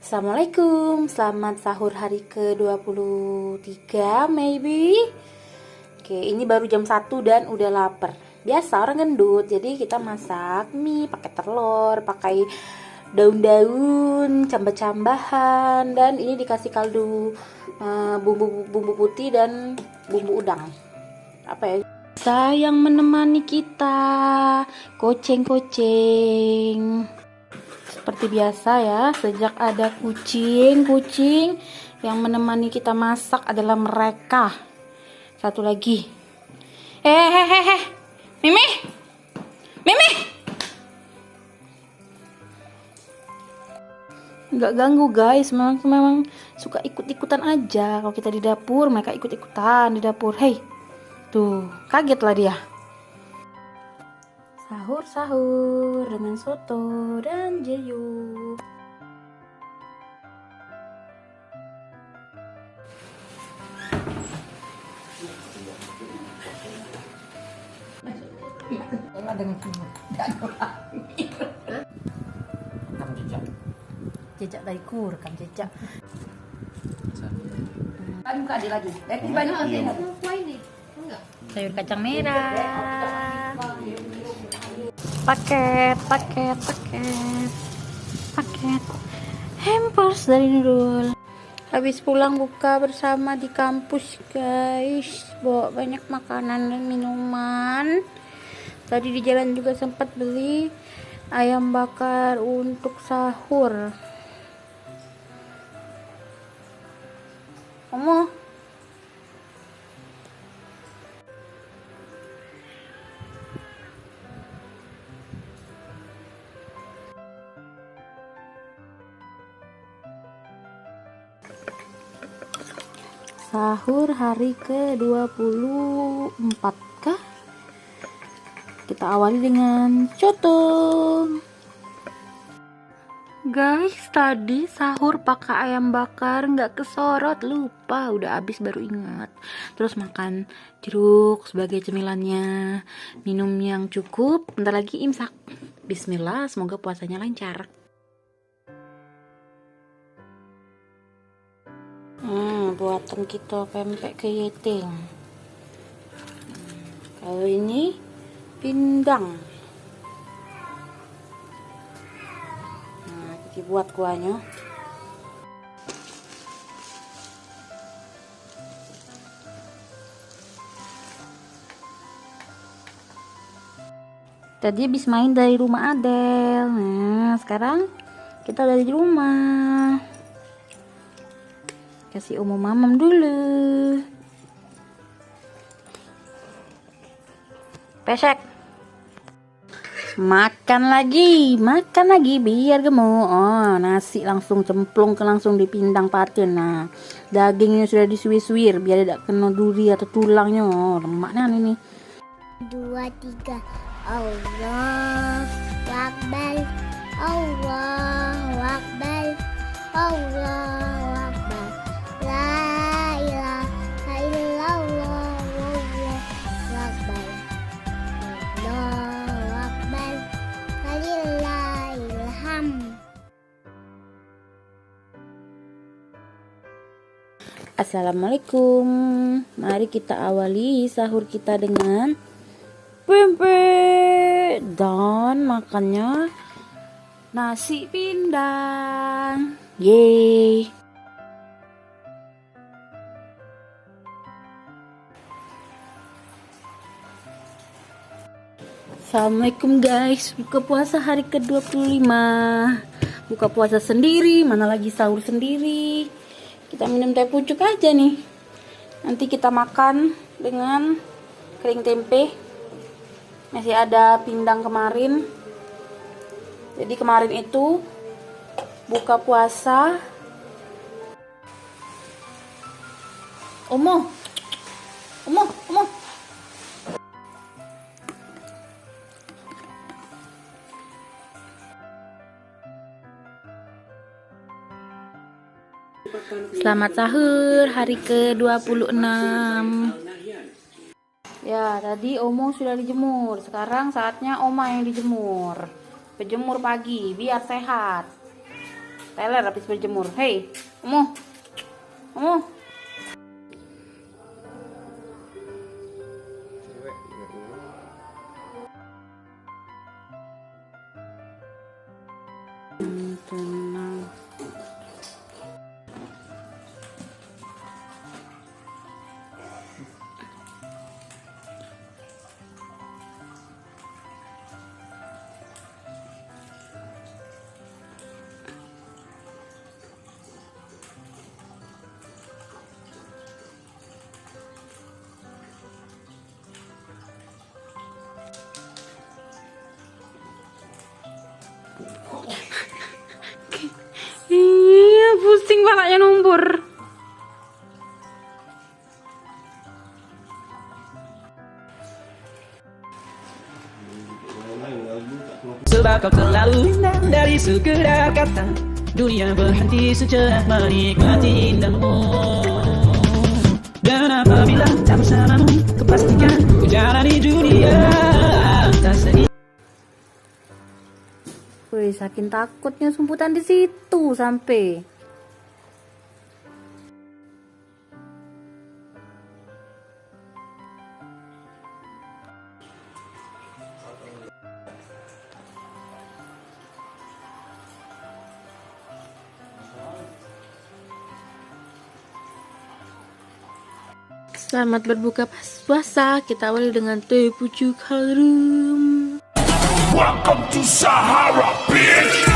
Assalamualaikum, selamat sahur hari ke-23 maybe. Oke, ini baru jam 1 dan udah lapar. Biasa orang gendut, jadi kita masak mie pakai telur, pakai daun-daun, cambah-cambahan, dan ini dikasih kaldu bumbu putih dan bumbu udang. Apa ya? Sayang menemani kita, koceng-koceng. Seperti biasa ya, sejak ada kucing yang menemani kita masak adalah mereka. Satu lagi. Mimi. Mimi. Nggak ganggu guys, memang suka ikut-ikutan aja. Kalau kita di dapur, mereka ikut-ikutan di dapur. Hei. Tuh, kagetlah dia. Sahur dengan soto dan jeyu. Jejak dari rekam jejak. Banyak adik lagi. Banyak lagi. Sayur kacang merah. Paket hampers dari Nurul. Habis pulang buka bersama di kampus guys, bawa banyak makanan dan minuman. Tadi di jalan juga sempat beli ayam bakar untuk sahur. Sahur hari ke-24 kah? Kita awali dengan coto. Guys, tadi sahur pakai ayam bakar nggak kesorot, lupa, udah habis baru ingat. Terus makan jeruk sebagai cemilannya, minum yang cukup, bentar lagi imsak. Bismillah, semoga puasanya lancar. Buatan kita pempek kepiting. Kalau ini pindang. Nah, kita buat kuahnya. Tadi habis main dari rumah Adel. Nah, sekarang kita udah di rumah. Kasih umum mamam dulu. Pesek. Makan lagi biar gemuk. Oh, nasi langsung cemplung langsung dipindang patin. Nah, dagingnya sudah disuir-suir biar tidak kena duri atau tulangnya. Oh, lemaknya ini. 2, 3. Allah Akbar. Allahu Akbar. Allahu Akbar. La ilaha illallah. Allahu Akbar. Allahu Akbar. Walillahil hamd. Assalamualaikum. Mari kita awali sahur kita dengan pempek dan makannya nasi pindang. Yeay. Assalamualaikum guys, buka puasa hari ke-25. Buka puasa sendiri, mana lagi sahur sendiri. Kita minum teh pucuk aja nih. Nanti kita makan dengan kering tempe. Masih ada pindang kemarin. Jadi kemarin itu buka puasa. Omo. Selamat sahur hari ke-26. Ya, tadi Omo sudah dijemur. Sekarang saatnya Oma yang dijemur. Berjemur pagi biar sehat. Tyler habis berjemur. Hei, kamu. Tenang. Iya, pusing palanya numpur. Sebab kau terlalu indah dari sekedar kata. Dunia berhenti sejenak menikmati indahmu. Dan apabila tak bersamamu, kau pastikan ku jalani dunia tak sedih. Wih, saking takutnya sumputan di situ sampai. Selamat berbuka puasa. Kita awali dengan teh pucuk harum. Welcome to Sahara, bitch!